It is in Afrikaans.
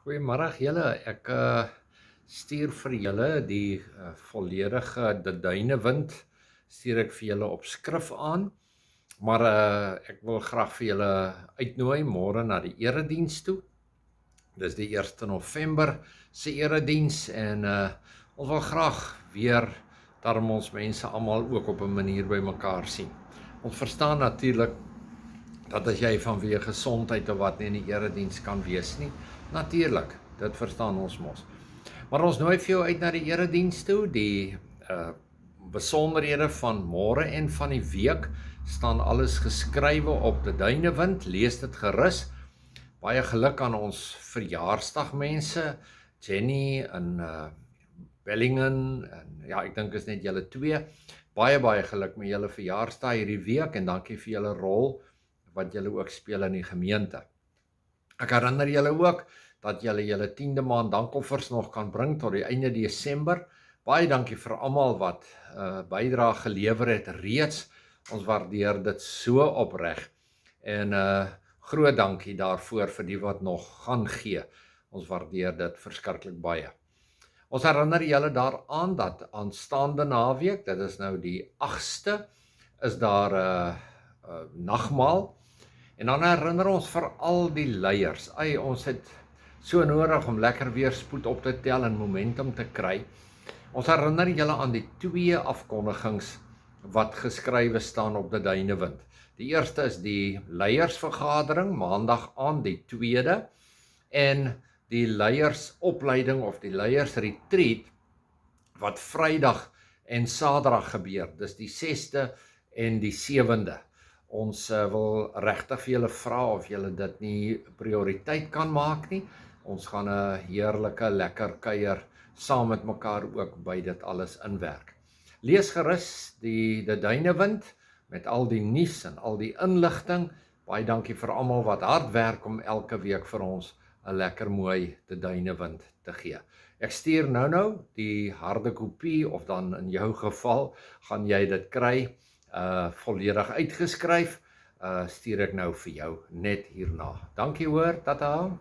Goeiemôre julle. Ek stuur vir julle die volledige De Duinewind stuur ek vir julle op skrif aan. Maar ek wil graag vir julle uitnooi môre na die erediens toe. Dis die 1 November se erediens en ons wil graag weer daarom ons mense almal ook op 'n manier bymekaar sien. Ons verstaan natuurlik dat as jy vanweë gesondheid of wat nie in die erediens kan wees nie, natuurlik, dit verstaan ons mos. Maar ons nooi vir jou uit na die erediens toe. Die besonderhede van môre en van die week staan alles geskrywe op Die Duinewind. Lees dit gerus. Baie geluk aan ons verjaarsdagmense, Jenny en Bellingen en ja, ek dink is net julle twee. Baie geluk met julle verjaarsdag hierdie week en dankie vir julle rol wat julle ook speel in die gemeente. Ek herinner julle ook dat julle 10de maand dankoffers nog kan bring tot die einde Desember. Baie dankie vir almal wat bydrae gelewer het reeds. Ons waardeer dit so opreg. En groot dankie daarvoor vir die wat nog gaan gee. Ons waardeer dit verskriklik baie. Ons herinner julle daaraan dat aanstaande naweek, dit is nou die 8ste, is daar nagmaal. En dan herinner ons vir al die leiers. Ons het so nodig om lekker weer spoed op te tel en momentum te kry. Ons herinner julle aan die 2 afkondigings wat geskrywe staan op Die Duinewind. Die eerste is die leiersvergadering, maandag aan die 2de, en die leiersopleiding of die leiersretreat wat Vrydag en Saterdag gebeur. Dis die 6de en die 7de. Ons wil regtig vir julle vra of julle dit nie prioriteit kan maak nie. Ons gaan 'n heerlike lekker kuier saam met mekaar ook by dit alles inwerk. Lees gerus die Duinewind met al die nuus en al die inligting. Baie dankie vir almal wat hard werk om elke week vir ons 'n lekker mooi Duinewind te gee. Ek stuur nou die harde kopie of dan in jou geval gaan jy dit kry volledig uitgeskryf. Stuur ek nou vir jou net hierna. Dankie hoor, tata.